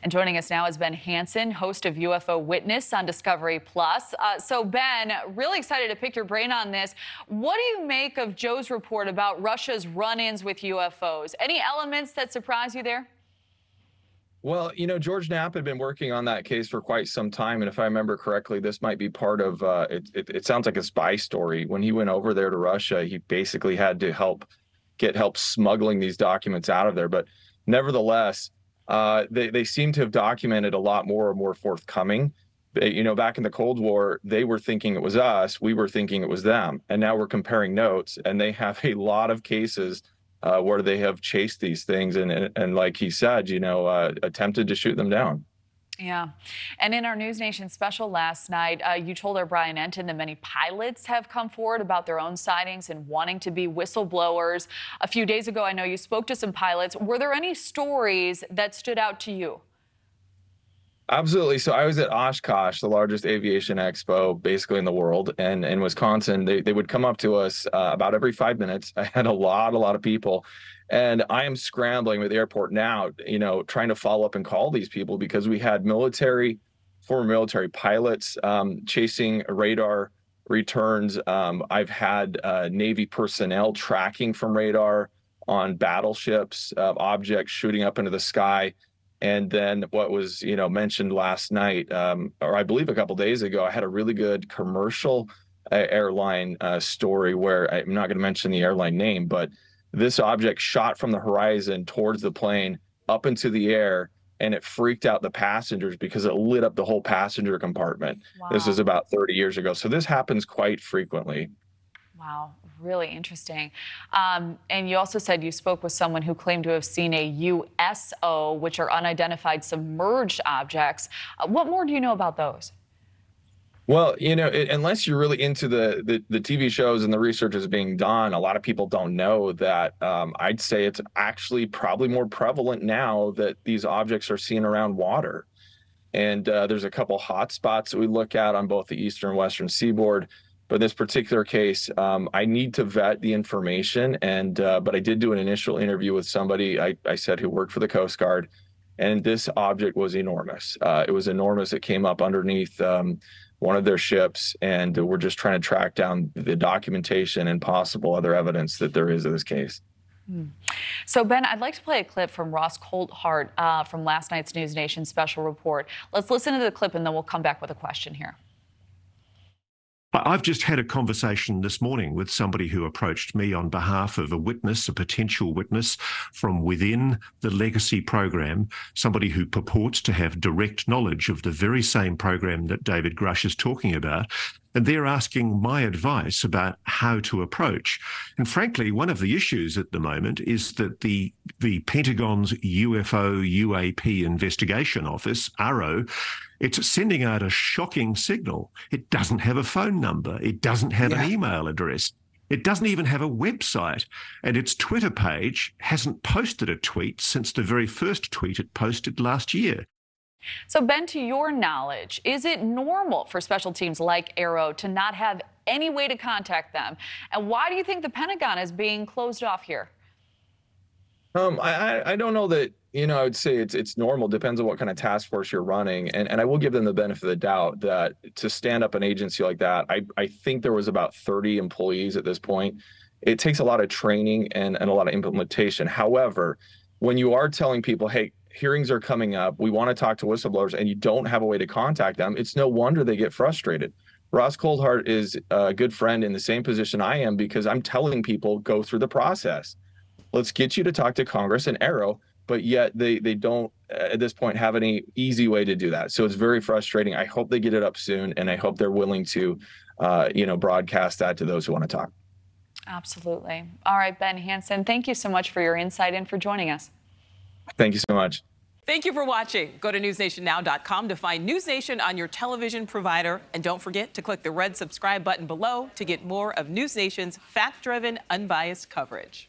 And joining us now is Ben Hansen, host of UFO Witness on Discovery Plus. So Ben, really excited to pick your brain on this. What do you make of Joe's report about Russia's run-ins with UFOs? Any elements that surprise you there? Well, George Knapp had been working on that case for quite some time. And if I remember correctly, this might be part of it sounds like a spy story. When he went over there to Russia, he basically had to get help smuggling these documents out of there. But nevertheless, they seem to have documented a lot more forthcoming. Back in the Cold War, they were thinking it was us. We were thinking it was them. And now we're comparing notes, and they have a lot of cases where they have chased these things and like he said, attempted to shoot them down. Yeah. And in our NewsNation special last night, you told our Brian Enton that many pilots have come forward about their own sightings and wanting to be whistleblowers. A few days ago, I know you spoke to some pilots. Were there any stories that stood out to you? Absolutely. So I was at Oshkosh, the largest aviation expo basically in the world, and in Wisconsin, they would come up to us about every 5 minutes. I had a lot of people, and I am scrambling with the airport now, trying to follow up and call these people because we had former military pilots chasing radar returns. I've had Navy personnel tracking from radar on battleships, objects shooting up into the sky. And then what was, mentioned last night, or I believe a couple days ago, I had a really good commercial airline story where I'm not going to mention the airline name, but this object shot from the horizon towards the plane up into the air, and it freaked out the passengers because it lit up the whole passenger compartment. Wow. This was about 30 years ago. So this happens quite frequently. Wow, really interesting. And you also said you spoke with someone who claimed to have seen a USO, which are unidentified submerged objects. What more do you know about those? Well, unless you're really into the TV shows and the research that's being done, a lot of people don't know that. I'd say it's actually probably more prevalent now that these objects are seen around water. And there's a couple hot spots that we look at on both the eastern and western seaboard. But in this particular case, I need to vet the information, but I did do an initial interview with somebody I said who worked for the Coast Guard, and this object was enormous. It was enormous. It came up underneath one of their ships, and we're just trying to track down the documentation and possible other evidence that there is of this case. So, Ben, I'd like to play a clip from Ross Coldheart from last night's NewsNation special report. Let's listen to the clip, and then we'll come back with a question here. I've just had a conversation this morning with somebody who approached me on behalf of a potential witness from within the legacy program, somebody who purports to have direct knowledge of the very same program that David Grush is talking about. And they're asking my advice about how to approach. And frankly, one of the issues at the moment is that the Pentagon's UFO UAP investigation office, ARRO, it's sending out a shocking signal. It doesn't have a phone number. It doesn't have an email address. It doesn't even have a website. And its Twitter page hasn't posted a tweet since the very first tweet it posted last year. So, Ben, to your knowledge, is it normal for special teams like ARRO to not have any way to contact them? And why do you think the Pentagon is being closed off here? I don't know that, I would say it's normal. Depends on what kind of task force you're running. And I will give them the benefit of the doubt that to stand up an agency like that, I think there was about 30 employees at this point. It takes a lot of training and a lot of implementation. However, when you are telling people, hey, hearings are coming up, we want to talk to whistleblowers, and you don't have a way to contact them, it's no wonder they get frustrated. Ross Coldheart is a good friend in the same position I am because I'm telling people go through the process. Let's get you to talk to Congress and ARRO, but yet they don't at this point have any easy way to do that. So it's very frustrating. I hope they get it up soon, and I hope they're willing to broadcast that to those who want to talk. Absolutely. All right, Ben Hansen, thank you so much for your insight and for joining us. Thank you so much. Thank you for watching. Go to newsnationnow.com to find NewsNation on your television provider. And don't forget to click the red subscribe button below to get more of NewsNation's fact-driven, unbiased coverage.